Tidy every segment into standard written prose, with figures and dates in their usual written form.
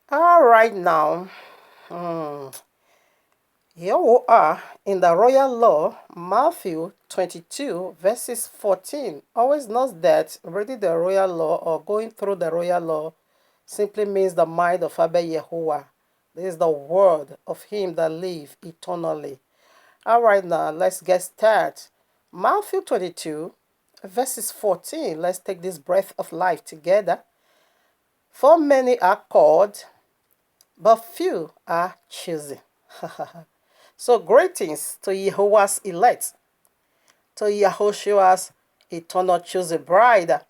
All right now, hmm, here we are in the royal law, Matthew 22, verses 14. Always notes that reading the royal law or going through the royal law simply means the mind of Abba Yehovah. This is the word of him that live eternally. All right now, let's get started. Matthew 22, verses 14. Let's take this breath of life together. For many are called, but few are chosen. So greetings to Jehovah's elect, to Yahushua's eternal chosen bride,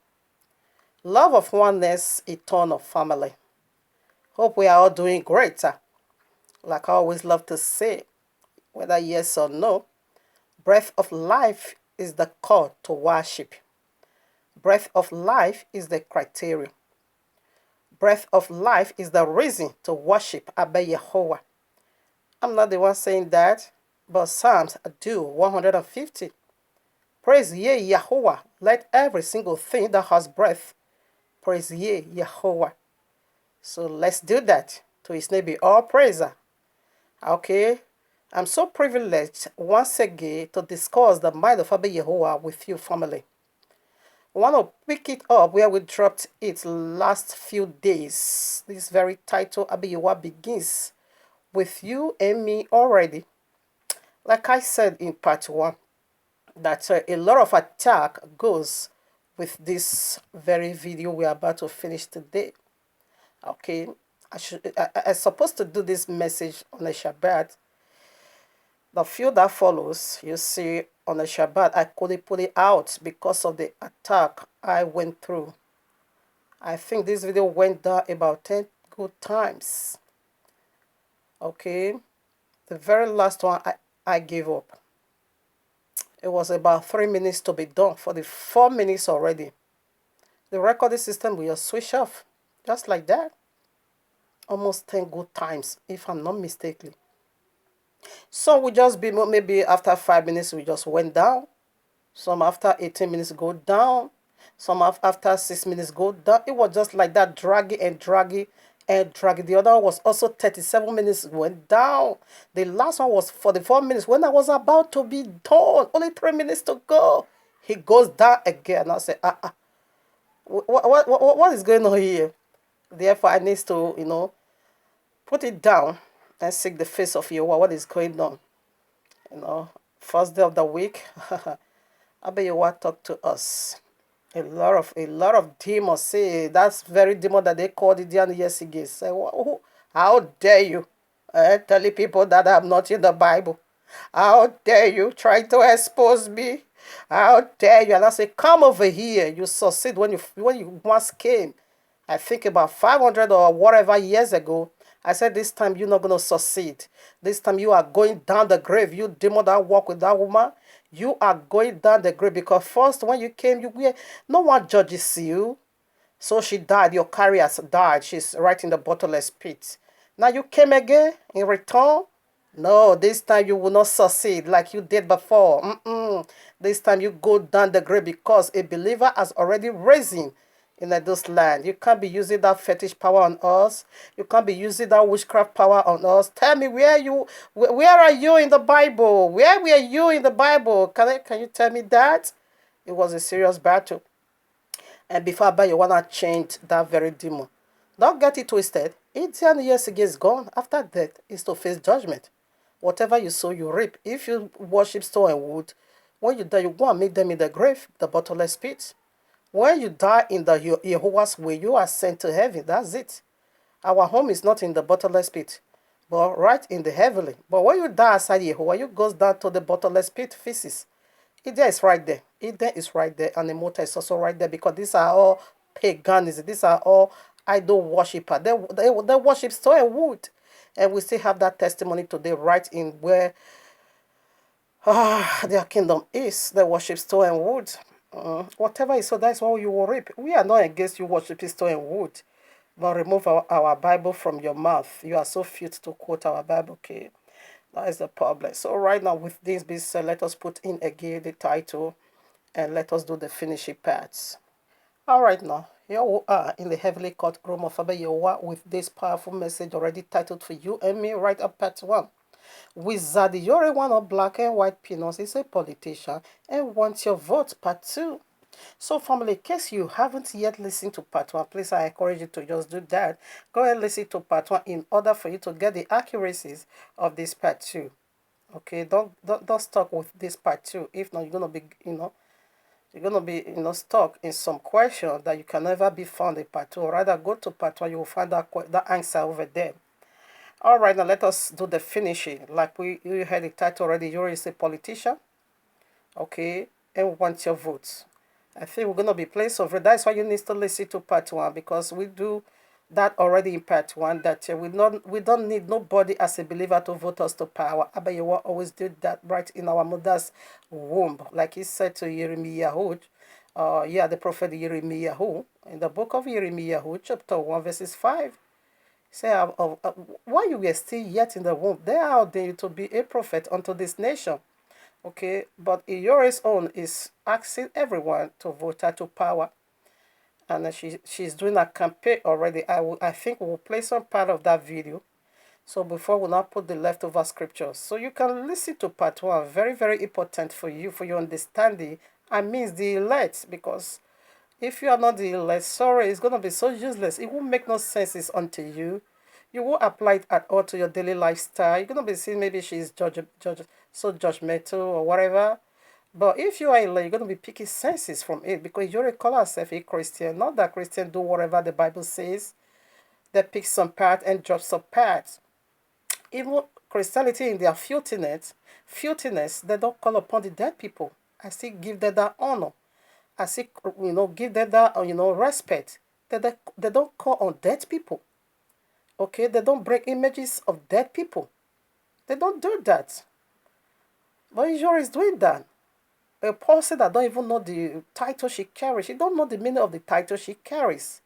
love of oneness, eternal family. Hope we are all doing great. Like I always love to say, whether yes or no, breath of life is the call to worship. Breath of life is the criteria. Breath of life is the reason to worship Abba Yehovah. I'm not the one saying that, but Psalms do 150. Praise ye Yahweh. Let every single thing that has breath praise ye Yahweh. So let's do that. To his name be all praise. Okay. I'm so privileged once again to discuss the mind of Abba Yehovah with you, family. I want to pick it up where we dropped it last few days. This very title, Abba Yehovah, begins with you and me already. Like I said in part one, that a lot of attack goes with this very video we are about to finish today. Okay, I'm supposed to do this message on a Shabbat. The few that follows, you see, on a Shabbat, I couldn't put it out because of the attack I went through. I think this video went down about 10 good times. Okay, the very last one I gave up. It was about 3 minutes to be done for the 4 minutes already. The recording system will just switch off, just like that. Almost 10 good times, if I'm not mistaken. So we just be maybe after 5 minutes we just went down. Some after 18 minutes go down. Some after 6 minutes go down. It was just like that, draggy and draggy and draggy. The other one was also 37 minutes went down. The last one was 44 minutes. When I was about to be done, only 3 minutes to go, he goes down again. I say, what is going on here? Therefore, I need to, put it down and seek the face of Yahweh. What is going on? First day of the week, Abba Yahweh talk to us. A lot of demons say that's very demon that they called it down yesterday. Say, how dare you telling people that I'm not in the Bible? How dare you try to expose me? How dare you? And I say, come over here. You succeed when you once came. I think about 500 or whatever years ago. I said, this time you're not going to succeed. This time you are going down the grave. You demon that walk with that woman, you are going down the grave. Because first, when you came, no one judges you. So she died. Your carrier died. She's right in the bottomless pit. Now you came again in return. No, this time you will not succeed like you did before. This time you go down the grave because a believer has already risen in this land. You can't be using that fetish power on us. You can't be using that witchcraft power on us. Tell me where are you in the Bible? Where were you in the Bible? Can you tell me that? It was a serious battle. And before I buy you wanna change that very demon. Don't get it twisted. 18 years ago is gone. After death is to face judgment. Whatever you sow, you reap. If you worship stone and wood, when you die, you go and meet them in the grave, the bottomless pit. When you die in the Jehovah's way, you are sent to heaven. That's it. Our home is not in the bottomless pit, but right in the heavenly. But when you die outside Jehovah, you goes down to the bottomless pit, physics. Eden is right there. Eden is right there, and the Mota is also right there because these are all paganism. These are all idol worshippers. They worship stone and wood. And we still have that testimony today, right in where their kingdom is. They worship stone and wood. Whatever is so, that's what you will reap. We are not against you worshiping stone and wood. But remove our Bible from your mouth. You are so fit to quote our Bible, okay? That is the problem. So right now with this being said, let us put in again the title and let us do the finishing parts. All right now, Here we are in the heavenly courtroom of Abba Yehovah with this powerful message already titled for you and me right up part 1. Wizard Yore, one of black and white peanuts, is a politician and wants your vote part 2. So, family, in case you haven't yet listened to part 1, please, I encourage you to just do that. Go and listen to part 1 in order for you to get the accuracies of this part 2. Okay, don't stuck with this part 2. If not, you're gonna be stuck in some question that you can never be found in part 2. Or rather, go to part 1, you will find that answer over there. All right, now let us do the finishing. Like you heard the title already, you're a politician, okay, and want your votes. I think we're going to be placed over. That's why you need to listen to part 1, because we do that already in part 1, that we don't need nobody as a believer to vote us to power. Abba Yehovah always did that right in our mother's womb. Like he said to Jeremiah, the prophet Jeremiah, in the book of Jeremiah, chapter 1, verses 5. Say, while you were still yet in the womb, they are ordained to be a prophet unto this nation. Okay, but Yoris own is asking everyone to vote her to power, and she's doing a campaign already. I think we will play some part of that video. So before we now put the leftover scriptures, so you can listen to part 1. Very, very important for you, for your understanding. I mean the elect, because if you are not the elect, sorry, it's gonna be so useless. It won't make no sense unto you. You won't apply it at all to your daily lifestyle. You're gonna be seeing maybe she's so judgmental or whatever. But if you are elect, you're gonna be picking senses from it, because you're a call yourself a Christian. Not that Christians do whatever the Bible says. They pick some part and drop some part. Even Christianity in their filthiness, they don't call upon the dead people. I still give them that honor. I still, give them that, respect. They don't call on dead people. Okay, they don't break images of dead people. They don't do that. But Israel is doing that. A person that don't even know the title she carries, she don't know the meaning of the title she carries.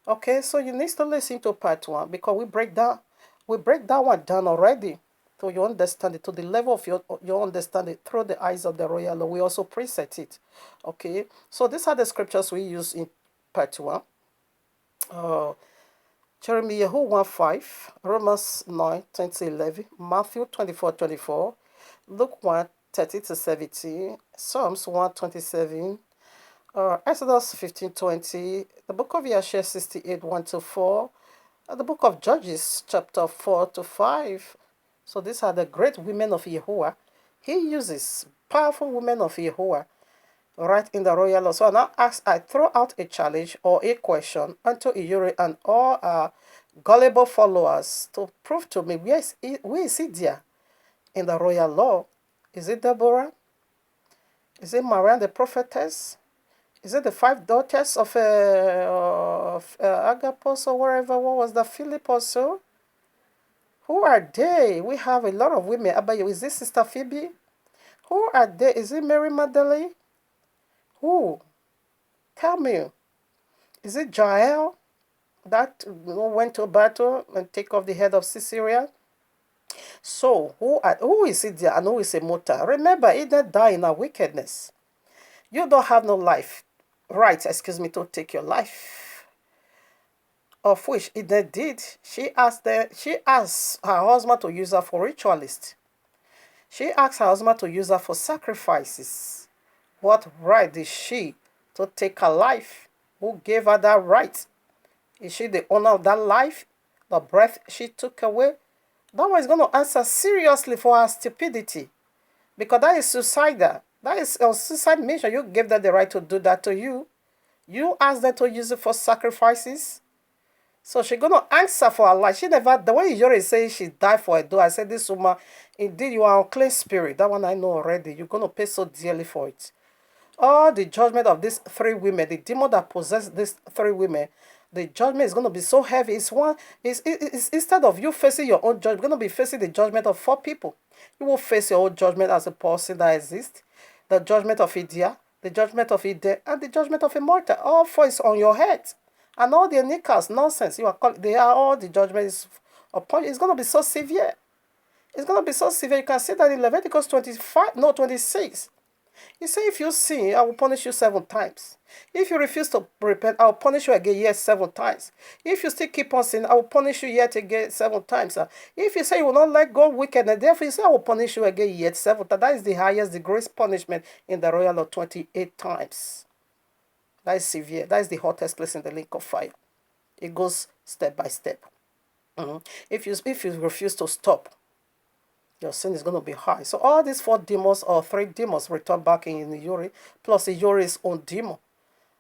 Okay, so you need to listen to part 1, because we break that one down already, so you understand it to the level of your understanding through the eyes of the royal law. We also preset it. Okay, so these are the scriptures we use in part 1. Jeremiah 1:5, Romans 9:10-11, Matthew 24:24, Luke 1:30-17, Psalms 127, Exodus 15:20, the book of Yeshua 68 1-4, the book of Judges chapter 4-5. So these are the great women of Yehovah. He uses powerful women of Yehovah right in the royal law. So now I throw out a challenge or a question unto Iyuri and all our gullible followers to prove to me where is it there in the royal law. Is it Deborah? Is it Marianne the prophetess? Is it the 5 daughters of Agapos or wherever? What was that? Philip also? Who are they? We have a lot of women. Abayo, is this Sister Phoebe? Who are they? Is it Mary Magdalene? Who? Tell me. Is it Jael that went to battle and take off the head of Sisera? So, who is it there and who is a mortal? Remember, he that died in our wickedness. You don't have no life, right, to take your life. Of which it did. She asked her husband to use her for ritualist. She asked her husband to use her for sacrifices. What right is she to take her life? Who gave her that right? Is she the owner of that life? The breath she took away? That one is going to answer seriously for her stupidity. Because that is suicidal. That is a suicide mission. You gave them the right to do that to you. You asked them to use it for sacrifices. So she's going to answer for her life. She never, the way you already say she died for a door, I said, this woman, indeed you are unclean spirit. That one I know already. You're going to pay so dearly for it. All the judgment of these 3 women, the demon that possessed these 3 women, the judgment is going to be so heavy. It's instead of you facing your own judgment, you're going to be facing the judgment of 4 people. You will face your own judgment as a person that exists, the judgment of Idia, the judgment of Ide, and the judgment of a mortal. All 4 is on your head. And all the nickers, nonsense, they are all the judgments upon you. It's going to be so severe. It's going to be so severe. You can see that in Leviticus 26. He said, if you sin, I will punish you 7 times. If you refuse to repent, I will punish you again yet 7 times. If you still keep on sinning, I will punish you yet again 7 times. If you say you will not let go of wickedness, therefore you say, I will punish you again yet 7 times. That is the highest, the greatest punishment in the royal law, 28 times. That is severe. That is the hottest place in the lake of fire. It goes step by step. If you refuse to stop, your sin is going to be high. So all these 4 demons or 3 demons return back in Uri, plus Uri's own demon.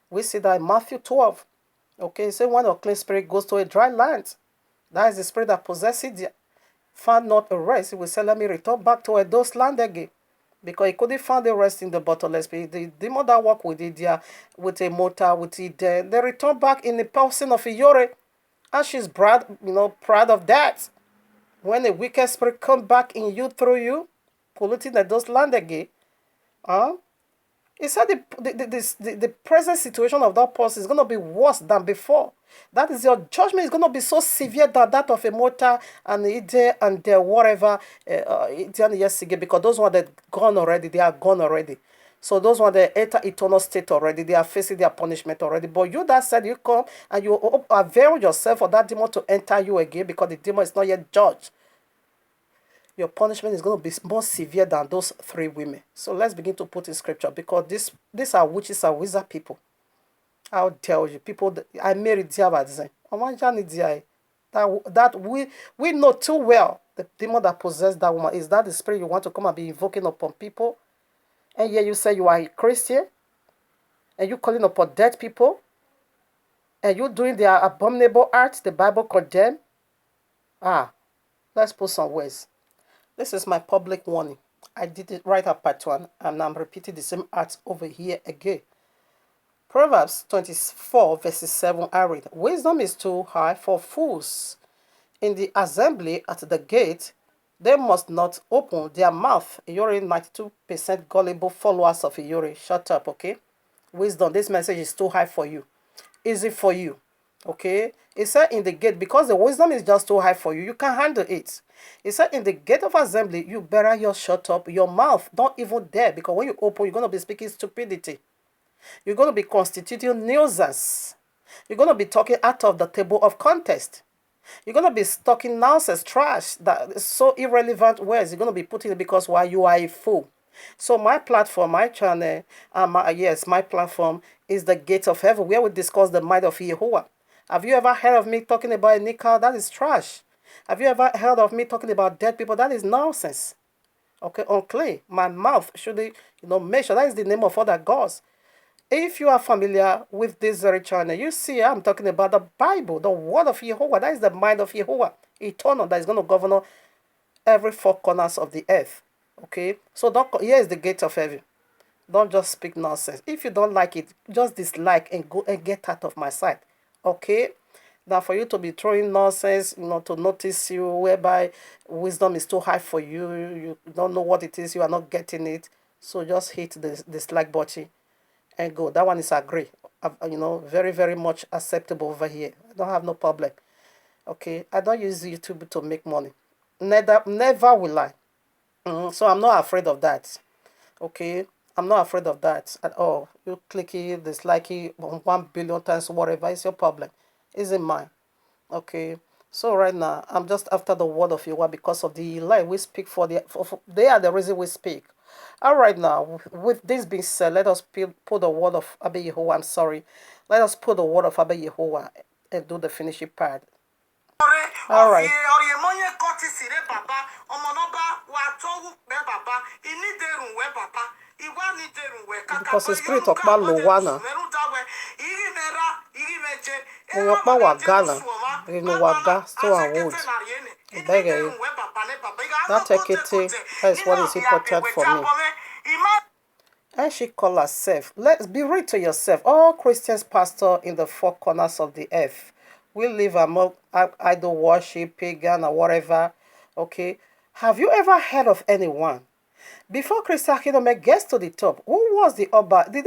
We see that in Matthew 12. Okay, so when a clean spirit goes to a dry land, that is the spirit that possesses it. Found not a rest, he will say, let me return back to a those land again. Because he couldn't find the rest in the bottomless spirit. The demon that work with it, with a mortar, with it, they return back in the person of Uri. And she's proud, proud of that. When a wicked spirit come back in you through you, polluting the those land again, he said the present situation of that person is going to be worse than before. That is, your judgment is going to be so severe than that of a mortar and Ide and whatever, because those ones that gone already, they are gone already. So those ones that enter eternal state already, they are facing their punishment already. But you that said you come and you avail yourself for that demon to enter you again because the demon is not yet judged, your punishment is going to be more severe than those 3 women. So let's begin to put in scripture, because these are witches and wizard people. I'll tell you, people, I married Diabadze. That we know too well the demon that possessed that woman. Is that the spirit you want to come and be invoking upon people? And yet you say you are a Christian, and you calling upon dead people, and you doing their abominable acts the Bible condemn? Let's put some words. This is my public warning. I did it right at part 1, and I'm repeating the same acts over here again. Proverbs 24, verses 7, I read, wisdom is too high for fools. In the assembly at the gate, they must not open their mouth. You're 92% gullible followers of Iyori. Shut up, okay? Wisdom, this message is too high for you. Easy for you, okay? It said in the gate, because the wisdom is just too high for you, you can't handle it. It said in the gate of assembly, you better just shut up your mouth. Don't even dare, because when you open, you're going to be speaking stupidity. You're going to be constituting nuisance. You're going to be talking out of the table of contest. You're going to be talking nonsense, trash, that is so irrelevant words. You're going to be putting it because why you are a fool. So my platform, my channel, my platform is the gate of heaven, where we discuss the mind of Yehovah. Have you ever heard of me talking about a nickel? That is trash. Have you ever heard of me talking about dead people? That is nonsense. Okay, unclean. My mouth should, make sure that is the name of other gods. If you are familiar with this very channel, you see I'm talking about the Bible, the word of Yehovah. That is the mind of Yehovah, eternal, that is going to govern every 4 corners of the earth. Okay, so here is the gate of heaven. Don't just speak nonsense. If you don't like it, just dislike and go and get out of my sight. Okay, now for you to be throwing nonsense, to notice you, whereby wisdom is too high for you, you don't know what it is, you are not getting it. So just hit the dislike button and go. That one is agree. Very, very much acceptable over here. I don't have no problem. Okay, I don't use YouTube to make money. Never will I. So I'm not afraid of that. Okay, I'm not afraid of that at all. You click it, dislike it 1 billion times, whatever. It's your problem. Isn't mine. Okay. So right now, I'm just after the word of Yahweh because of the light we speak they are the reason we speak. All right, now, with this being said, let us put the word of Abba Yehovah. I'm sorry. Let us put the word of Abba Yehovah and do the finishing part. All right. Because the spirit of Lowana, Oyokpa wa Ghana, Waga, Stone and Wood. That Ekete, that is what is important for me. And she called herself. Let's be real to yourself. All Christians pastor in the 4 corners of the earth. We live among idol worship, pagan, or whatever. Okay. Have you ever heard of anyone? Before Christian Kingdom gets to the top, who was the Oba? Did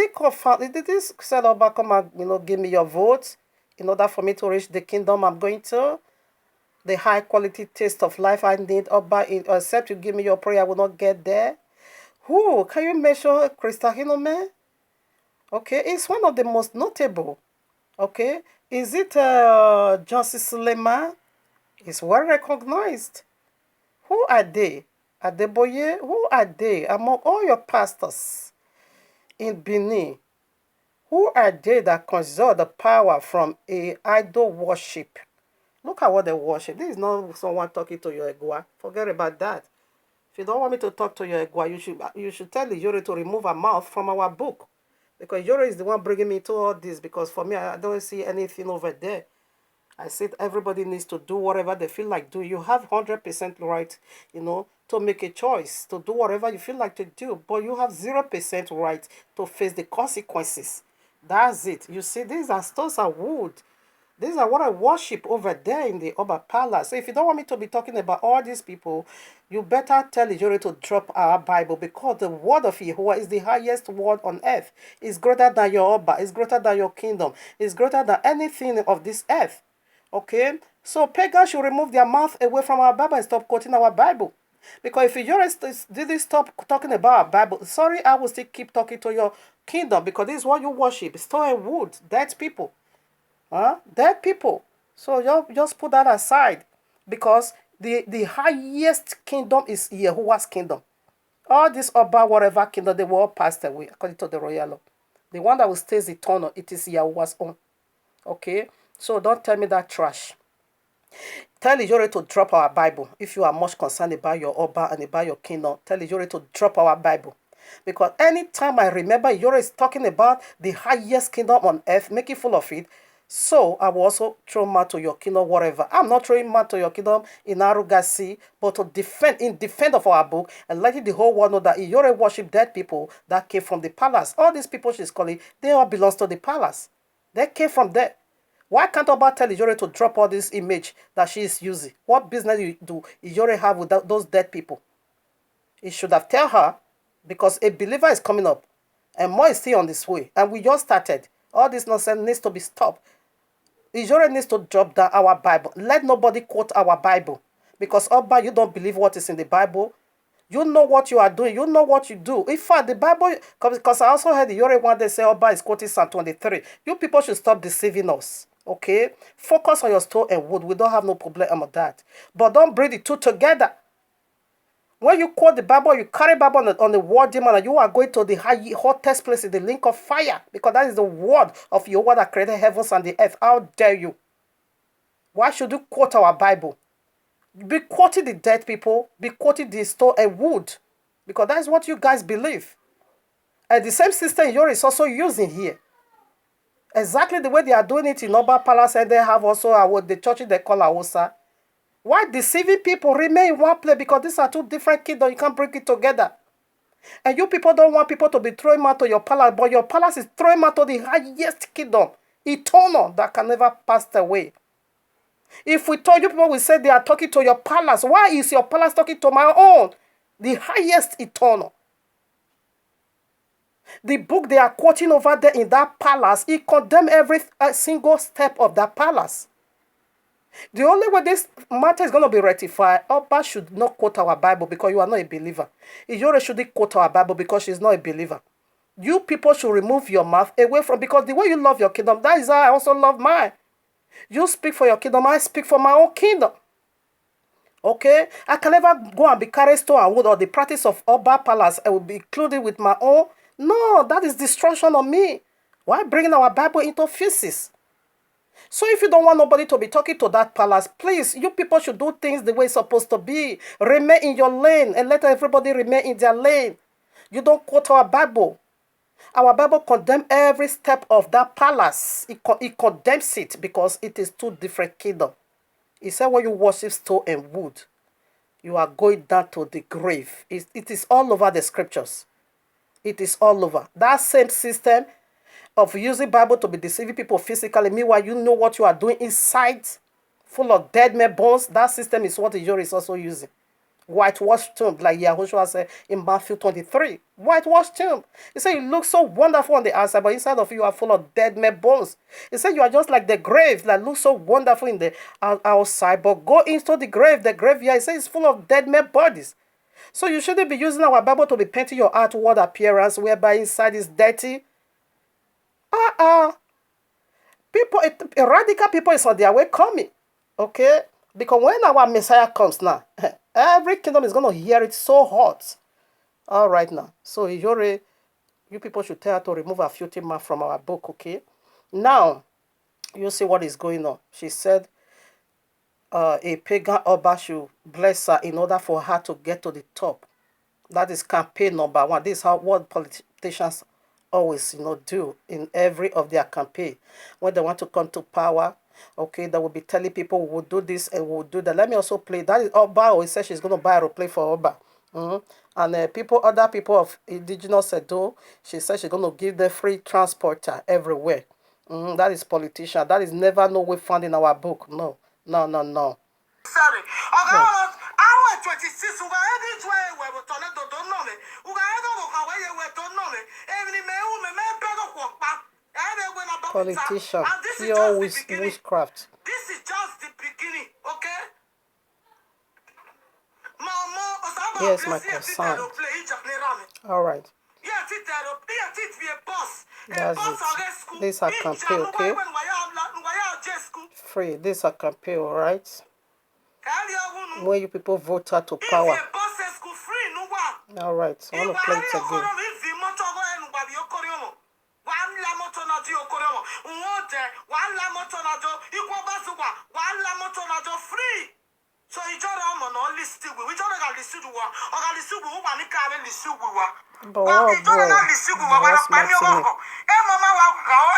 this said Oba come and give me your vote in order for me to reach the kingdom I'm going to? The high quality taste of life I need, Oba, except you give me your prayer, I will not get there. Who? Can you mention Crystal Hinome? Okay, it's one of the most notable. Okay, is it Justice Suleiman? It's well recognized. Who are they? Adeboye, who are they among all your pastors in Benin? Who are they that consult the power from a idol worship? Look at what they worship. This is not someone talking to your egua. Forget about that. If you don't want me to talk to your egua, you should tell Ijore to remove her mouth from our book. Because Ijore is the one bringing me to all this. Because for me, I don't see anything over there. I said everybody needs to do whatever they feel like doing. You have 100% right, to make a choice, to do whatever you feel like to do. But you have 0% right to face the consequences. That's it. You see, these are stones of wood. These are what I worship over there in the Oba Palace. So if you don't want me to be talking about all these people, you better tell Ijore to drop our Bible, because the word of Jehovah is the highest word on earth. It's greater than your Oba. It's greater than your kingdom. It's greater than anything of this earth. Okay? So pagans should remove their mouth away from our Bible and stop quoting our Bible. Because if you just didn't stop talking about our Bible, sorry, I will still keep talking to your kingdom, because this is what you worship. Stone and wood, dead people. Dead people. So you just put that aside, because the highest kingdom is Yehovah's kingdom. All this Oba, whatever kingdom, they will all passed away according to the royal law. The one that will stay eternal, it is Yehovah's own. Okay? So don't tell me that trash. Tell Ijore to drop our Bible. If you are much concerned about your Oba and about your kingdom, tell Ijore to drop our Bible. Because anytime I remember Ijore is talking about the highest kingdom on earth, making full of it, so I will also throw mad to your kingdom, whatever. I'm not throwing mad to your kingdom in arrogancy, but to defend of our book, and letting the whole world know that Ijore worship dead people that came from the palace. All these people she's calling, they all belong to the palace. They came from there. Why can't Oba tell Ijore to drop all this image that she is using? What business do Ijore have with those dead people? He should have tell her, because a believer is coming up, and more is still on this way, and we just started. All this nonsense needs to be stopped. Ijore needs to drop down our Bible. Let nobody quote our Bible. Because Oba, you don't believe what is in the Bible. You know what you are doing. You know what you do. In fact, the Bible, because I also heard Ijore one day say Oba is quoting Psalm 23. You people should stop deceiving us. Okay? Focus on your stone and wood. We don't have no problem with that. But don't bring the two together. When you quote the Bible, you carry Bible on the word demon, and you are going to the hottest place in the link of fire, because that is the word of your word that created heavens and the earth. How dare you? Why should you quote our Bible? Be quoting the dead people, be quoting the stone and wood, because that is what you guys believe. And the same system Ijore is also using here. Exactly the way they are doing it in Oba Palace, and they have also the churches they call Awosa. Why deceiving people? Remain in one place, because these are two different kingdoms. You can't bring it together. And you people don't want people to be throwing out to your palace, but your palace is throwing out to the highest kingdom, eternal, that can never pass away. If we told you people, we said they are talking to your palace. Why is your palace talking to my own? The highest eternal. The book they are quoting over there in that palace, it condemns every single step of that palace. The only way this matter is going to be rectified, Oba should not quote our Bible, because you are not a believer. Ijore shouldn't quote our Bible, because she's not a believer. You people should remove your mouth away from, because the way you love your kingdom, that is how I also love mine. You speak for your kingdom, I speak for my own kingdom. Okay? I can never go and be carried stone and wood, or the practice of Oba Palace, I will be included with my own. No, that is destruction of me. Why bringing our Bible into pieces? So if you don't want nobody to be talking to that palace, please, you people should do things the way it's supposed to be. Remain in your lane and let everybody remain in their lane. You don't quote our Bible. Our Bible condemns every step of that palace. It condemns it, because it is two different kingdoms. It said when you worship stone and wood, you are going down to the grave. It is all over the scriptures. It is all over. That same system of using Bible to be deceiving people physically, meanwhile you know what you are doing inside, full of dead men bones. That system is what Ijore is also using. Whitewashed tomb, like Yahushua said in Matthew 23. Whitewashed tomb. He said you look so wonderful on the outside, but inside of you are full of dead men bones. He said you are just like the grave that looks so wonderful in the outside, but go into the grave. The graveyard, he said, it's full of dead men bodies. So you shouldn't be using our Bible to be painting your outward appearance whereby inside is dirty. People, radical people is on their way coming. Okay? Because when our Messiah comes now, every kingdom is going to hear it so hot. All right now. So you people should tell her to remove a filthy mark from our book, okay? Now, you see what is going on. She said a pagan Oba should bless her in order for her to get to the top. That is campaign number one. This is how what politicians always, do in every of their campaign. When they want to come to power, okay, they will be telling people we will do this and we will do that. Let me also play. That is Oba always says she's going to buy a aeroplane for Oba. And other people of indigenous Edo, she said she's going to give them free transporter everywhere. That is politician. That is never no way found in our book. No, no, no, no. Sorry. Okay, no. I 26. Uga edi twa we to na do no me. Uga edo go ka we to no me. Even me u me pego kwa pa. Politician, pure witchcraft. This is just the beginning, okay? Here's my concern. All right. That's it. This is a campaign, okay? Free. This is a campaign, all right? When you people vote her to power. All right. So I want to play it again. So you just don't know listen we just got listen to what or listen to what we can listen to what. But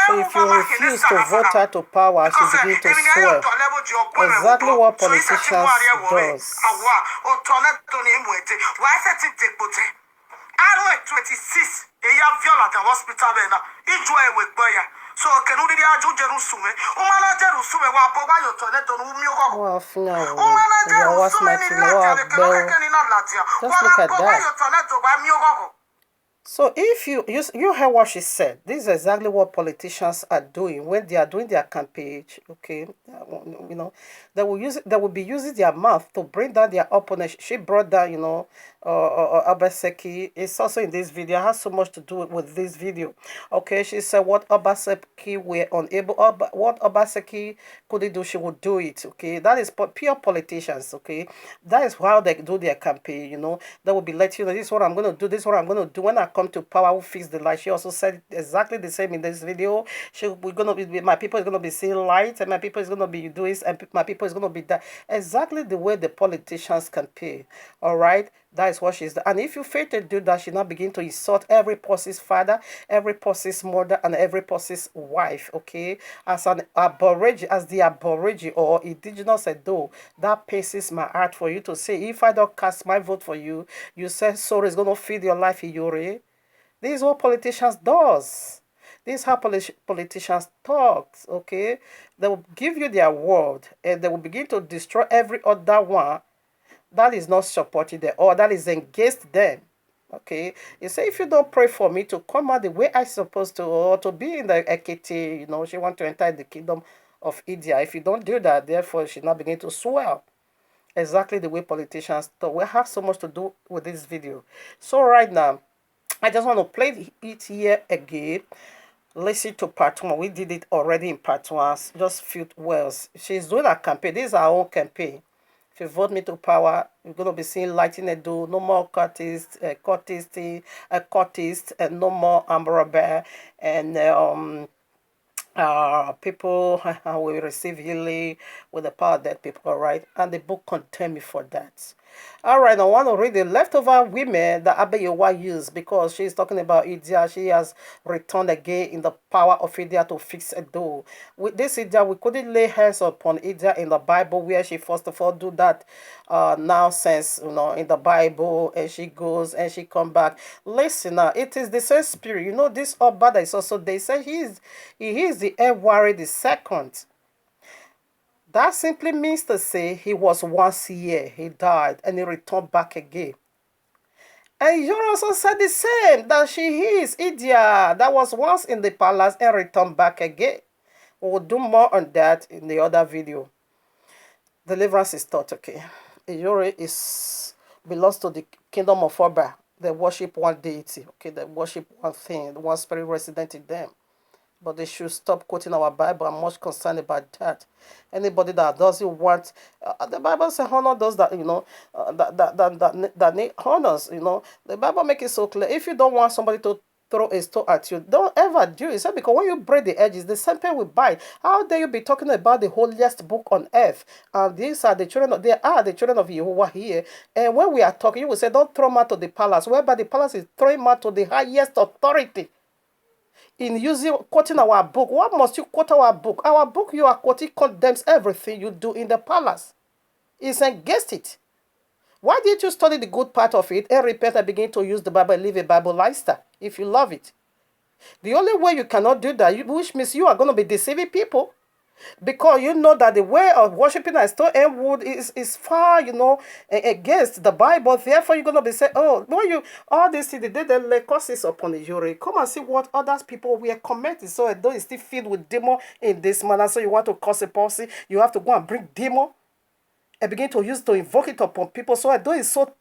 so if you refuse to vote her to power, she begin to swear. Exactly what politicians does. I 26 a year viola the hospital so can we do Jerusalem? Umana Jerusalem wa boba yo toilet on umiogo. Wow, fina. Just look at that. So if you heard what she said, this is exactly what politicians are doing when they are doing their campaign. Okay, they will be using their mouth to bring down their opponent. She brought down, Obaseki. It's also in this video. It has so much to do with this video. Okay, she said what Obaseki were unable, what Obaseki couldn't do, she would do it. Okay, that is pure politicians. Okay, that is how they do their campaign. They will be letting you know this is what I'm going to do. This is what I'm going to do when I come to power. Who fix the light? She also said exactly the same in this video. We're going to be, my people is going to be seeing light, and my people is going to be doing this, and my people is going to be that. Exactly the way the politicians campaign. All right. That is what she's done. And if you fail to do that, she now begin to insult every person's father, every person's mother, and every person's wife, okay? As an aborigine, as the aborigine or indigenous Edo, that paces my heart for you to say, if I don't cast my vote for you, you say sorry is going to feed your life, Iyore. This is what politicians does. This is how politicians talk, okay? They will give you their word, and they will begin to destroy every other one that is not supporting them or that is against them. Okay, you say if you don't pray for me to come out the way I supposed to or to be in the Ekiti, she want to enter the kingdom of India. If you don't do that, therefore she now begin to swell. Exactly the way politicians talk. We have so much to do with this video. So right now, I just want to play it here again. Listen to part one. We did it already in part one. Just few words. She's doing a campaign. This is our own campaign. If you vote me to power, you're going to be seeing light in Edo, no more cultists, and no more Amber Bear, and people will receive healing with the power of dead people, all right? And the book condemn me for that. All right, I want to read the leftover women that Abeyowa used because she's talking about India. She has returned again in the power of India to fix Edo. With this India, we couldn't lay hands upon India in the Bible where she first of all do that nonsense, in the Bible, and she goes and she come back. Listen now, it is the same spirit. This Obada is also, they say he is the Ewari the second. That simply means to say he was once here, he died, and he returned back again. And you also said the same, that she is India, that was once in the palace and returned back again. We will do more on that in the other video. Deliverance is taught, okay. Iyore belongs to the kingdom of Oba, they worship one deity. Okay, they worship one thing, one spirit resident in them. But they should stop quoting our Bible. I'm much concerned about that. Anybody that doesn't want, the Bible says honor those that that need honors. The Bible makes it so clear. If you don't want somebody to throw a stone at you, don't ever do it. So because when you break the edges, the serpent will bite. How dare you be talking about the holiest book on earth? And these are the children of, they are the children of Jehovah here. And when we are talking, you will say, don't throw man to the palace, whereby the palace is throwing man to the highest authority in using quoting our book. What must you quote our book? Our book you are quoting condemns everything you do in the palace. It's against it. Why didn't you study the good part of it and repent and begin to use the Bible and live a Bible lifestyle if you love it? The only way you cannot do that, which means you are going to be deceiving people, because you know that the way of worshiping and stone and wood is far, against the Bible. Therefore, you're going to be saying, oh, when you, all these things, they did the lay curses upon the jury. Come and see what others people were committing. So, though it's still filled with demon in this manner, so you want to cause a policy, you have to go and bring demon and begin to use to invoke it upon people. So, though it's so,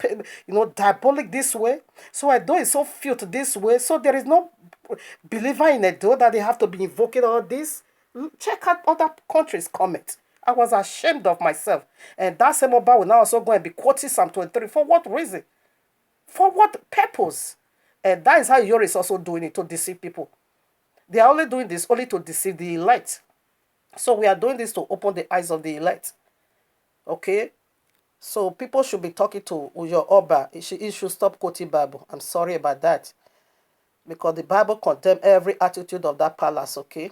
diabolic this way, so though it's so filthy this way, so there is no believer in it, though, that they have to be invoking all this. Check out other countries' comments. I was ashamed of myself. And that same Oba will now also go and be quoting Psalm 23. For what reason? For what purpose? And that is how Yori is also doing it, to deceive people. They are only doing this only to deceive the elect. So we are doing this to open the eyes of the elect. Okay? So people should be talking to your Oba. He should stop quoting Bible. I'm sorry about that. Because the Bible condemns every attitude of that palace, okay?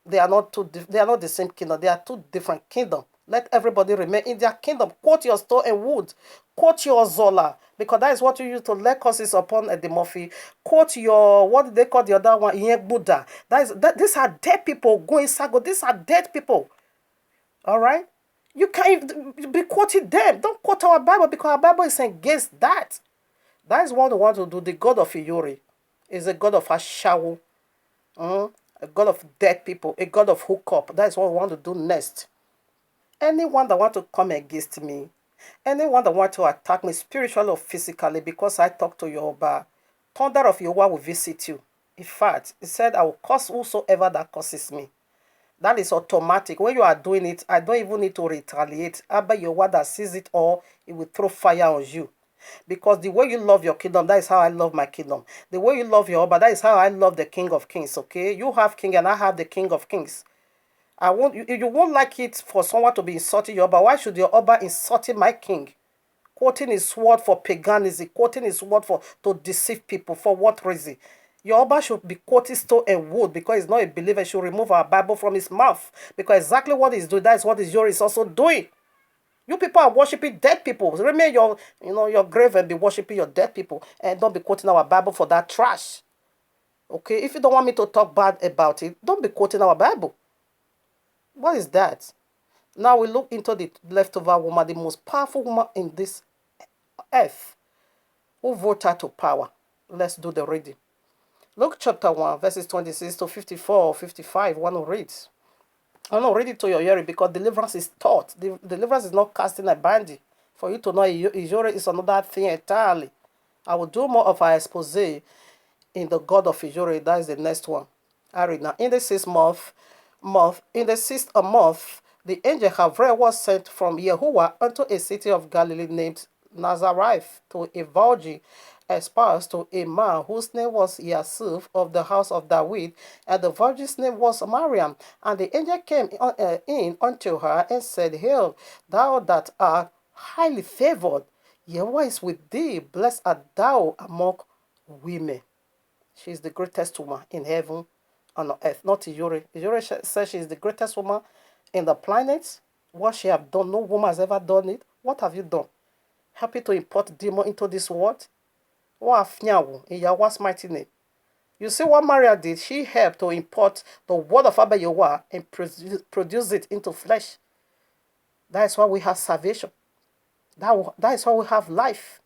They are not they are not the same kingdom. They are two different kingdoms. Let everybody remain in their kingdom. Quote your stone and wood. Quote your Zola. Because that is what you use to lay curses upon Eddie Murphy. Quote your, what did they call the other one? Yen Buddha. These are dead people going sago. These are dead people. All right? You can't be quoting them. Don't quote our Bible, because our Bible is against that. That is what we want to do. The God of Iyori is a God of Ashawo. A God of dead people, a God of hookup. That is what we want to do next. Anyone that want to come against me, anyone that want to attack me spiritually or physically because I talk to Yoruba, thunder of Yoruba will visit you. In fact, he said, I will curse whosoever that curses me. That is automatic. When you are doing it, I don't even need to retaliate. Abba Yoruba that sees it all, it will throw fire on you. Because the way you love your kingdom, that is how I love my kingdom. The way you love your Oba, that is how I love the King of Kings, okay? You have King and I have the King of Kings. You won't like it for someone to be insulting your Oba. Why should your Oba insulting my King? Quoting his word for paganism, quoting his word to deceive people. For what reason? Your Oba should be quoting stone and wood because he's not a believer. He should remove our Bible from his mouth. Because exactly what he's doing, that is what his Yori is also doing. You people are worshiping dead people. Remain your grave and be worshiping your dead people. And don't be quoting our Bible for that trash. Okay? If you don't want me to talk bad about it, don't be quoting our Bible. What is that? Now we look into the leftover woman, the most powerful woman in this earth, who voted to power. Let's do the reading. Luke chapter 1, verses 26 to 54 or 55. One who reads. I'm not ready to your hearing, because deliverance is taught. Deliverance is not casting a bandy. For you to know Ijore is another thing entirely. I will do more of our expose in the God of Ijore. That is the next one. I read now. In the sixth month, the angel Gabriel was sent from Yahuwah unto a city of Galilee named Nazareth to a virgin espoused to a man whose name was Yasuf of the house of David, and the virgin's name was Mariam. And the angel came in unto her and said, Hail, thou that art highly favored, Yahweh is with thee, blessed art thou among women. She is the greatest woman in heaven and on earth, not Ijore. Ijore says she is the greatest woman in the planet. What she have done, no woman has ever done it. What have you done? Happy to import demon into this world? In Yahweh's mighty name. You see what Maria did? She helped to import the word of Abba Yahweh and produce it into flesh. That is why we have salvation. That is why we have life.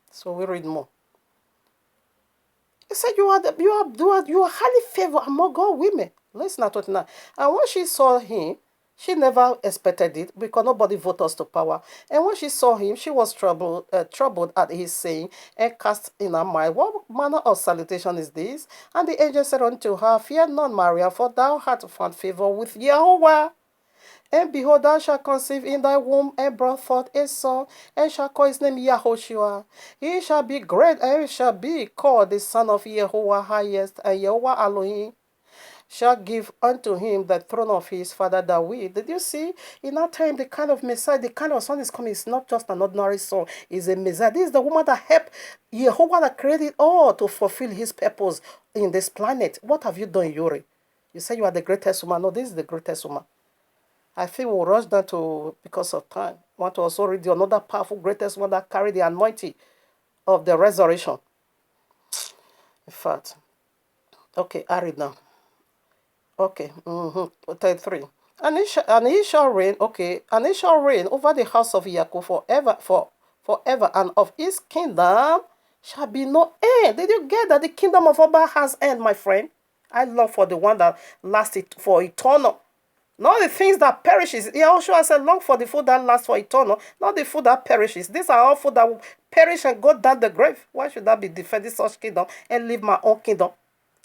So we read more. He said, you are highly favored among all women. Listen to it now. And when she saw him She never expected it because nobody voted us to power. And when she saw him, she was troubled at his saying, and cast in her mind, what manner of salutation is this? And the angel said unto her, Fear not, Maria, for thou hast found favor with Jehovah. And behold, thou shalt conceive in thy womb, and bring forth a son, and shall call his name Yahushua. He shall be great, and he shall be called the Son of Jehovah highest, and Jehovah Elohim shall give unto him the throne of his father David. Did you see? In that time, the kind of Messiah, the kind of son is coming. It's not just an ordinary son. It's a Messiah. This is the woman that helped Jehovah that created all to fulfill his purpose in this planet. What have you done, Yuri? You say you are the greatest woman. No, this is the greatest woman. I think we'll rush down to, because of time, I want to also read another powerful greatest one that carried the anointing of the resurrection. In fact, okay, I read now. Okay, 33. And he shall reign, okay, and he shall reign over the house of Jacob forever, and of his kingdom shall be no end. Did you get that the kingdom of Abba has end, my friend? I love for the one that lasts for eternal. Not the things that perishes. Yahushua said, long for the food that lasts for eternal, not the food that perishes. These are all food that will perish and go down the grave. Why should I be defending such kingdom and leave my own kingdom?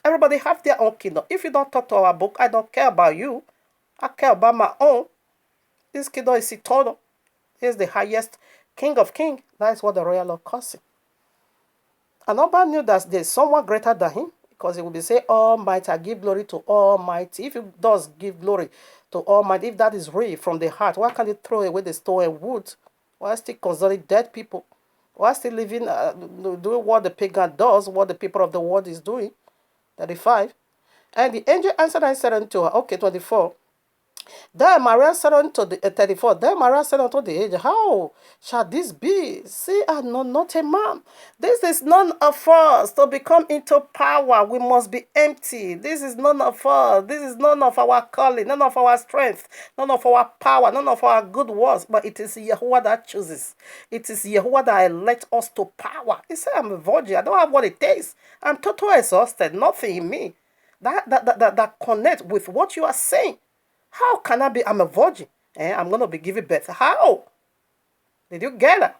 Everybody have their own kingdom. If you don't talk to our book, I don't care about you. I care about my own. This kingdom is eternal. He is the highest King of kings. That is what the royal law calls him. And nobody knew that there's someone greater than him, because he will be saying, Almighty, I give glory to Almighty. If he does give glory to Almighty, if that is real from the heart, why can't he throw away the stone and wood? Why still considering dead people? Why still living, doing what the pagan does, what the people of the world is doing? 35. And the angel answered and said unto her, okay, 24. Then Maria said unto the 34. Then Maria said unto the angel, How shall this be? See, I know not a man. This is none of us to become into power. We must be empty. This is none of us. This is none of our calling, none of our strength, none of our power, none of our good works. But it is Yahuwah that chooses. It is Yahuwah that elects us to power. He said, I'm a virgin. I don't have what it takes. I'm totally exhausted. Nothing in me that connect with what you are saying. How can I be? I'm a virgin. I'm going to be giving birth. How? Did you get it?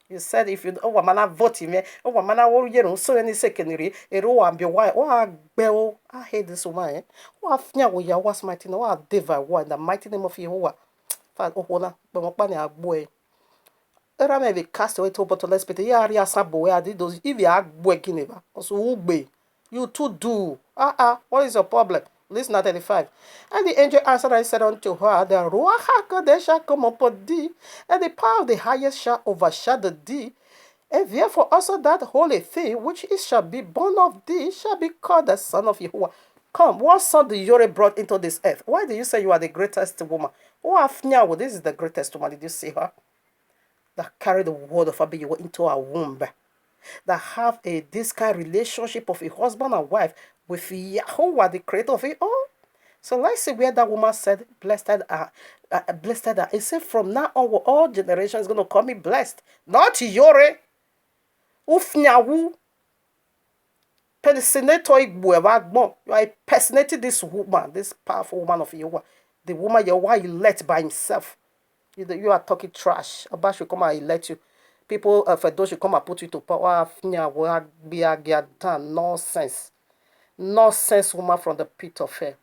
You said if you man vote me, man so any secondary, be why I hate this woman. Was mighty no devil in the mighty name of Yehovah. Boy. Era may be cast away to but let's put the sabo where I did those if you are working ever. Also, you too do. What is your problem? Listen at 35. And the angel answered and said unto her, The Ruach HaKodesh shall come upon thee, and the power of the highest shall overshadow thee. And therefore also that holy thing which it shall be born of thee shall be called the Son of Yahuwah. Come, what son did Yore brought into this earth? Why do you say you are the greatest woman? This is the greatest woman. Did you see her? That carried the word of Abiyahu into her womb. That have this kind of relationship of a husband and wife with Yahuwah, the creator of it all. So let's see where that woman said, blessed are. It said, from now on, all generations going to call me blessed. Not Yore. Ufnyawu. Personator Igbo. You are impersonating this woman, this powerful woman of Yahuwah. The woman Yahuwah elect by himself. You are talking trash. Abba should come and elect you. People, for those should come and put you to power. Nonsense. Nonsense woman from the pit of hell.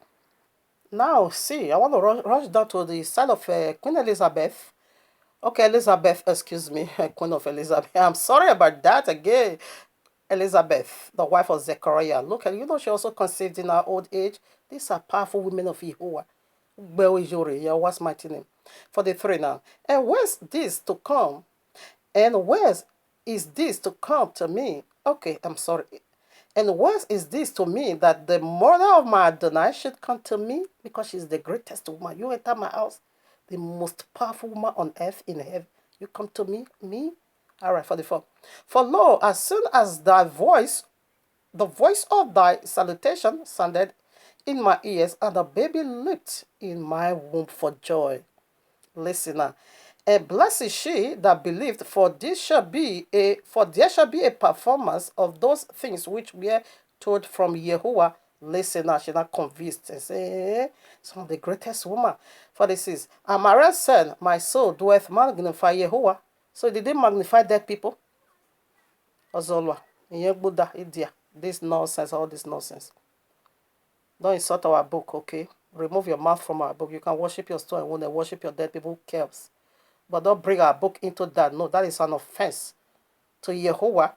Now, see, I want to rush down to the side of Queen Elizabeth. Okay, Elizabeth, excuse me, Queen of Elizabeth. I'm sorry about that again. Elizabeth, the wife of Zechariah. Look, and she also conceived in her old age. These are powerful women of Yehovah. What's my name? 43 now. And where's this to come? And where is this to come to me? Okay, I'm sorry. And what is this to me that the mother of my Adonai should come to me? Because she's the greatest woman. You enter my house, the most powerful woman on earth in heaven. You come to me? Me? All right, 44. For lo, as soon as the voice of thy salutation sounded in my ears, and the baby leaped in my womb for joy. Listener. And blessed is she that believed, for there shall be a performance of those things which were told from Yahuwah Listen now, she's not convinced and say, some of the greatest woman. For this is, Amara said, my soul doeth magnify Yehovah. So did they magnify dead people? Ozolwa, Buddha, India. This nonsense, all this nonsense. Don't insult our book, okay? Remove your mouth from our book. You can worship your stone and won't worship your dead people. Who cares? But don't bring our book into that. No, that is an offense to Yehovah.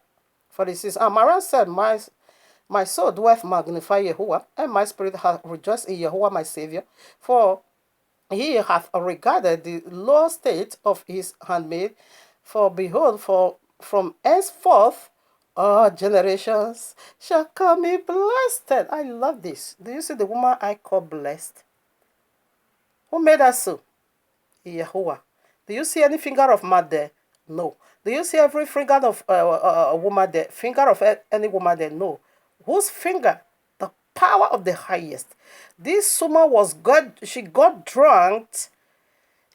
For this is, Amaran said, my soul doeth magnify Yehovah, and my spirit hath rejoiced in Yehovah my Savior, for he hath regarded the low state of his handmaid. For behold, from henceforth all generations shall call me blessed. I love this. Do you see the woman I call blessed? Who made us so? Yehovah. Do you see any finger of man there? No. Do you see every finger of a woman there? Finger of any woman there? No. Whose finger? The power of the highest. This woman was God. She got drunk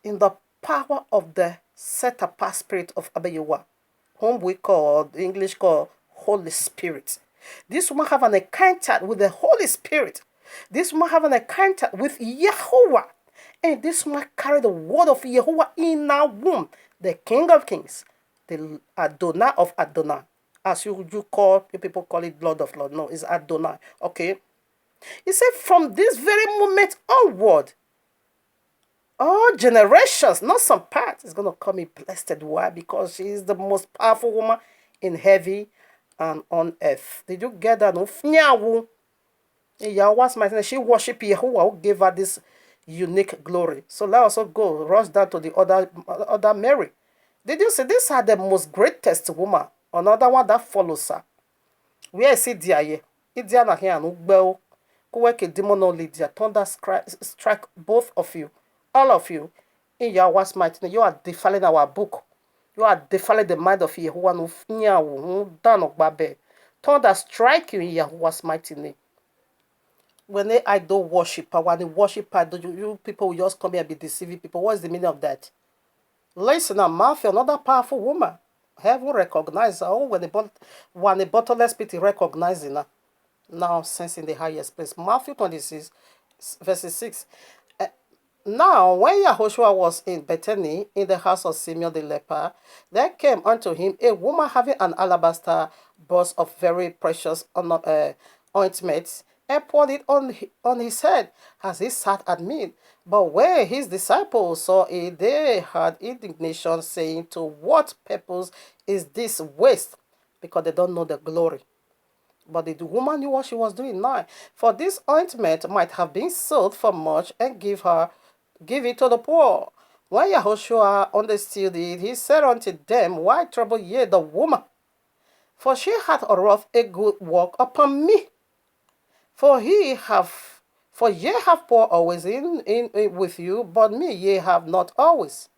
in the power of the set apart spirit of Abayewa, whom we call, the English call Holy Spirit. This woman have an encounter with the Holy Spirit. This woman have an encounter with Yehovah. And this woman carried the word of Yehovah in her womb. The King of Kings, the Adonai of Adonai. As you people call it Lord of Lord. No, it's Adonai. Okay. He said, from this very moment onward, all generations, not some part, is going to call me blessed. Why? Because she is the most powerful woman in heaven and on earth. Did you get that? No, she worshiped Yehovah who gave her this unique glory. So let us also go rush down to the other Mary. Did you see these are the most greatest woman? Another one that follows her. Where is it there? Idia na here no bell. Kuweke demono Lydia. Thunder strike both of you. All of you. In your worst might. You are defiling our book. You are defiling the mind of Yehovah no fnyawo. Dano babe. Thunder strike you in your worst mighty name. When they idol worshiper, when they worship idol, you people will just come here and be deceiving people. What is the meaning of that? Listen, Martha, another powerful woman. Heaven recognized her. Oh, when the bottomless pit recognizing her. Now, since in the highest place. Matthew 26, verse 6. Now, when Yahushua was in Bethany, in the house of Simeon the leper, there came unto him a woman having an alabaster box of very precious ointment, and poured it on his head as he sat at meat. But when his disciples saw it, they had indignation, saying, to what purpose is this waste? Because they don't know the glory. But the woman knew what she was doing now. For this ointment might have been sold for much and give it to the poor. When Yahushua understood it, he said unto them, why trouble ye the woman? For she hath wrought a good work upon me. For ye have poor always in with you, but me ye have not always.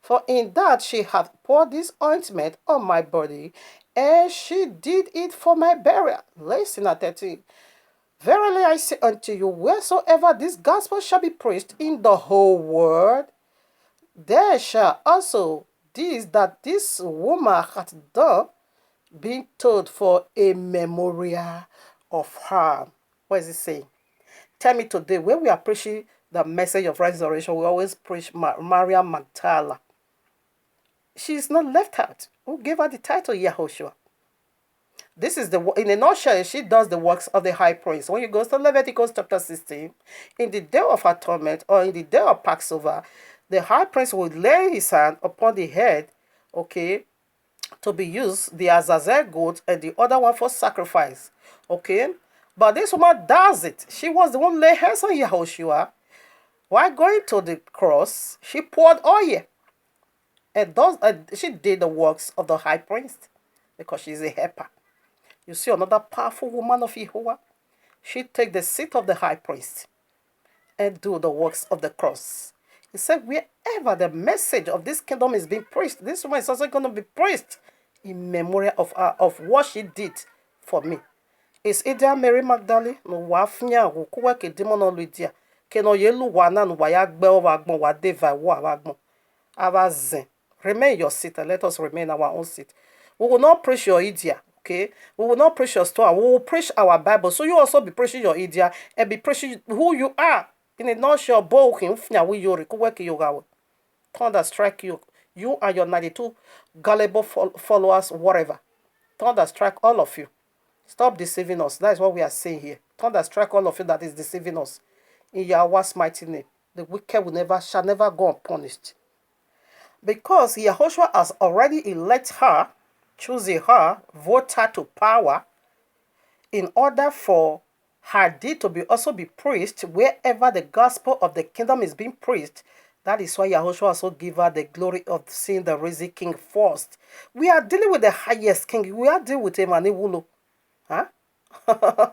For in that she hath poured this ointment on my body, and she did it for my burial. Listen at 13. Verily I say unto you, wheresoever this gospel shall be preached in the whole world, there shall also this woman hath done be told for a memorial of her. What is it saying? Tell me today, when we are preaching the message of resurrection, we always preach Maria Magdala. She is not left out. Who gave her the title Yahushua? This is in a nutshell, she does the works of the high priest. When you go to Leviticus chapter 16, in the day of atonement or in the day of Passover, the high priest would lay his hand upon the head, okay, to be used, the Azazel goat and the other one for sacrifice, okay. But this woman does it. She was the one lay hands on Yahushua. While going to the cross, she poured oil. And she did the works of the high priest because she's a helper. You see another powerful woman of Yehovah? She take the seat of the high priest and do the works of the cross. He said, wherever the message of this kingdom is being preached, this woman is also going to be preached in memory of what she did for me. Is Ida Mary Magdalene no wafnya kuwa ke demono Lydia ke no yelu wana no waya gbe owagbon wa deva wo awagbon abazen. Remain your seat and let us remain our own seat. We will not preach your idea. okay? We will not preach your story. We will preach our Bible. So you also be preaching your idea and be preaching who you are. In a nutshell, Thunder strike you. You and your 92 gullible followers, whatever. Thunder strike all of you. Stop deceiving us. That is what we are saying here. Thunder strike all of you that is deceiving us. In Yahweh's mighty name. The wicked will never shall never go unpunished. Because Yahushua has already elected her, choosing her, voted her to power, in order for her deed to be also be preached wherever the gospel of the kingdom is being preached. That is why Yahushua also give her the glory of seeing the risen king first. We are dealing with the highest king. We are dealing with Emmanuel Wulu. Huh?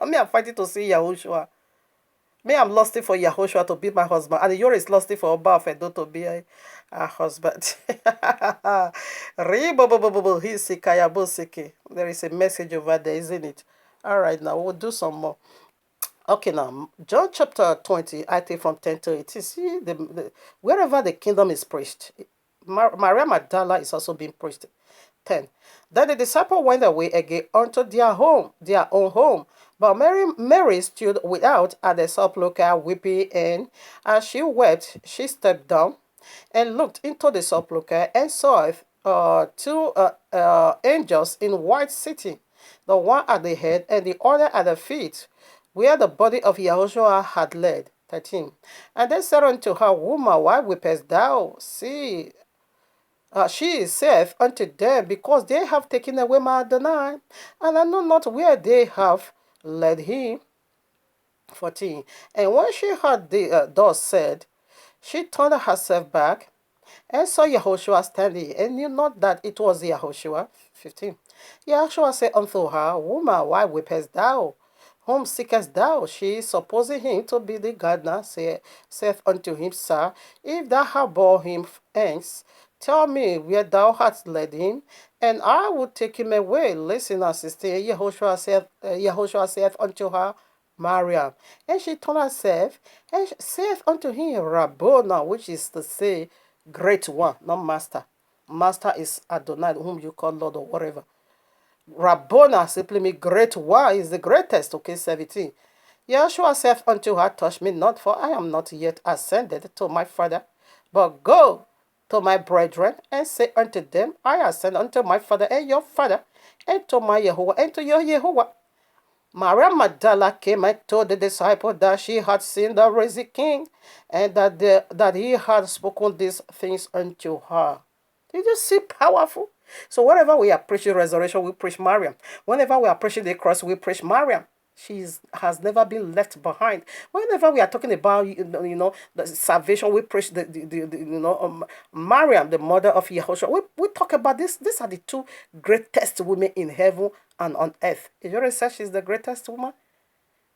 Me, I'm fighting to see Yahushua. Me, I'm lusting for Yahushua to be my husband. And Yori is lusting for Oba Fedo to be a husband. There is a message over there, isn't it? All right, now we'll do some more. Okay, now John chapter 20, I take from 10 to 18. See, wherever the kingdom is preached, Maria Magdala is also being preached. 10. Then the disciple went away again unto their own home. But Mary stood without at the sepulchre weeping, and as she wept, she stepped down and looked into the sepulchre and saw two angels in white sitting, the one at the head and the other at the feet, where the body of Yahushua had laid. 13. And they said unto her, Woman, why weepest thou? See, she saith unto them, Because they have taken away my Adonai, and I know not where they have led him. 14. And when she had thus said, she turned herself back and saw Yahushua standing, and knew not that it was Yahushua. 15. Yahushua said unto her, Woman, why weepest thou? Whom seekest thou? She, supposing him to be the gardener, saith unto him, Sir, if thou have bore him hence, tell me where thou hast led him, and I will take him away. Listen, sister. Yahushua saith unto her, Mariam. And she turned herself, and saith unto him, Rabboni, which is to say, great one, not master. Master is Adonai, whom you call Lord or whatever. Rabboni simply means great one, is the greatest. Okay, 17. Yeshua saith unto her, Touch me not, for I am not yet ascended to my Father, but go to my brethren and say unto them, I ascend unto my Father and your Father, and to my Yehovah and to your Yehovah. Maria Magdala came and told the disciple that she had seen the risen King, and that he had spoken these things unto her. Did you see powerful? So whenever we are preaching resurrection, we preach Mariam. Whenever we are preaching the cross, we preach Mariam. She has never been left behind. Whenever we are talking about the salvation, we preach Mariam, the mother of Yahushua. We talk about this. These are the two greatest women in heaven and on earth. If you research, she's the greatest woman.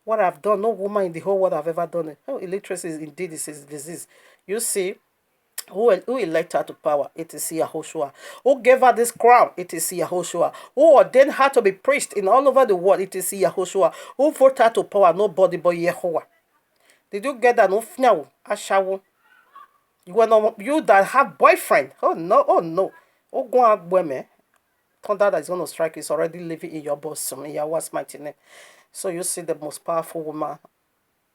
What I've done, no woman in the whole world have ever done it. Oh, illiteracy is indeed is a disease. You see. Who elected her to power? It is Yahushua. Who gave her this crown? It is Yahushua. Who ordained her to be priest in all over the world? It is Yahushua. Who voted her to power? Nobody but Yehovah. Did you get that? No, Ashawo. You that have boyfriend. Oh no, oh no. Oh, go on, women. Thunder that is going to strike is already living in your bosom, in Yahweh's mighty name. So you see the most powerful woman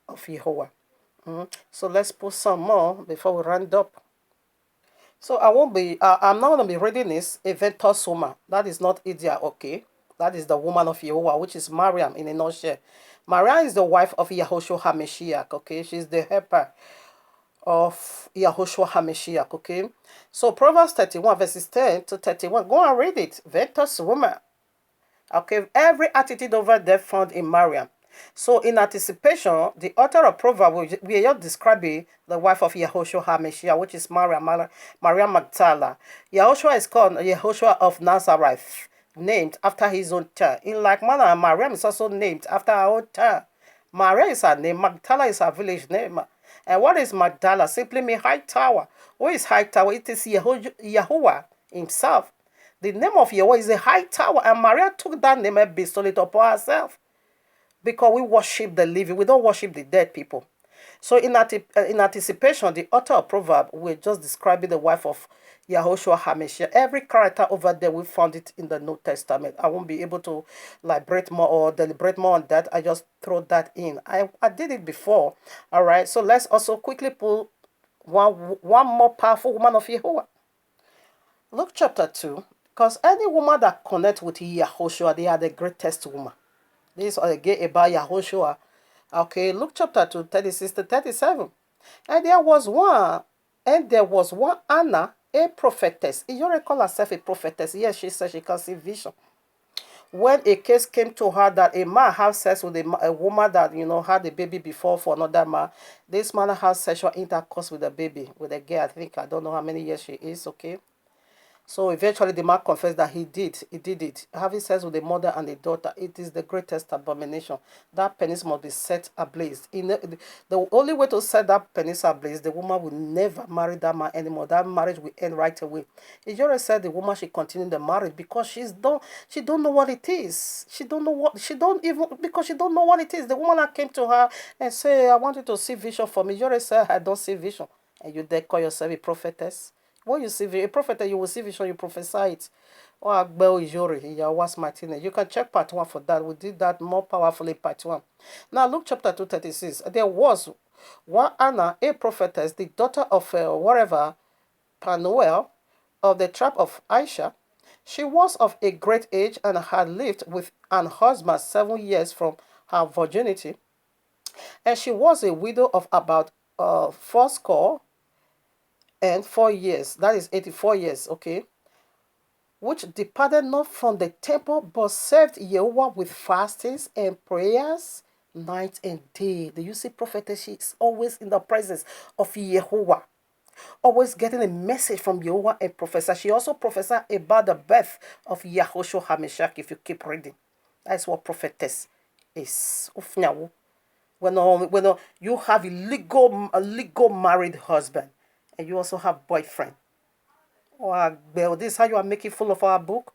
of Yehovah. So let's put some more before we round up. So I'm not going to be reading this Eventus woman. That is not Idia, okay? That is the woman of Yehovah, which is Mariam in a nutshell. Mariam is the wife of Yahushua HaMashiach, okay? She's the helper of Yahushua HaMashiach, okay? So Proverbs 31 verses 10 to 31. Go and read it. Ventus woman. Okay, every attitude over there found in Mariam. So in anticipation, the author of Proverbs, we are describing the wife of Yahushua HaMashiach, which is Maria Magdala. Yahushua is called Yahushua of Nazareth, named after his own town. In like manner, Mariam is also named after her own town. Maria is her name, Magdala is her village name. And what is Magdala? Simply means high tower. Who is high tower? It is Yahuwah himself. The name of Yahweh is a high tower, and Maria took that name and bestowed it upon herself. Because we worship the living, we don't worship the dead people. So in anticipation, the author of Proverbs will just describing the wife of Yahushua HaMashiach. Every character over there, we found it in the New Testament. I won't be able to elaborate more or deliberate more on that. I just throw that in. I did it before. All right. So let's also quickly pull one more powerful woman of Yahuwah. Luke chapter 2. Because any woman that connects with Yahushua, they are the greatest woman. This is again about Yahushua. Okay, Luke chapter 2, 36 to 37. And there was one, and there was one Anna, a prophetess. You recall herself a prophetess. Yes, she said she can see vision. When a case came to her that a man had sex with a woman that had a baby before for another man, this man has sexual intercourse with the baby, with a girl. I think I don't know how many years she is. Okay, so eventually the man confessed that he did it. Having sex with the mother and the daughter, it is the greatest abomination. That penis must be set ablaze. The only way to set that penis ablaze, the woman will never marry that man anymore. That marriage will end right away. He just said the woman should continue the marriage because she don't know what it is. She don't know what she don't even because she don't know what it is. The woman that came to her and say, I want you to see vision for me. You just said I don't see vision. And you dare call yourself a prophetess? When you see a prophet, you will see vision, you prophesy it. Or Agbel Ijori, Yawas Martinez. You can check part 1 for that. We did that more powerfully part 1. Now, Luke chapter 2:36. There was one Anna, a prophetess, the daughter of Panuel, of the tribe of Aisha. She was of a great age and had lived with an husband 7 years from her virginity. And she was a widow of about fourscore and 4 years, that is 84 years, okay, which departed not from the temple, but served Yahweh with fastings and prayers night and day. Do you see prophetess? She's always in the presence of Yehovah, always getting a message from Yehovah and prophesy. She also prophesied about the birth of Yahushua HaMashiach if you keep reading. That's what prophetess is. When you have a legal married husband and you also have boyfriend. Well, this is how you are making full of our book.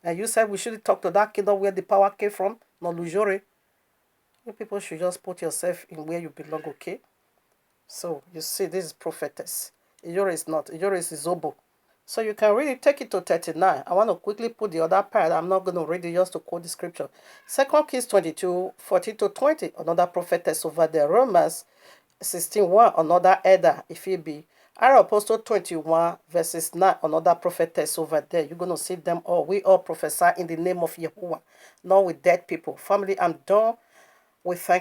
And you said we shouldn't talk to that kingdom where the power came from, not Lujore. You people should just put yourself in where you belong, okay? So you see, this is prophetess. Ijore is not. Ijore is Zobo. So you can really take it to 39. I want to quickly put the other part. I'm not going to read it just to quote the scripture. 2 Kings 22, 14 to 20. Another prophetess over there. Romans 16:1. Another elder, if it be. Apostle 21, verses 9. Another prophetess over there. You're going to see them all. We all prophesy in the name of Yahuwah, not with dead people. Family, I'm done. We thank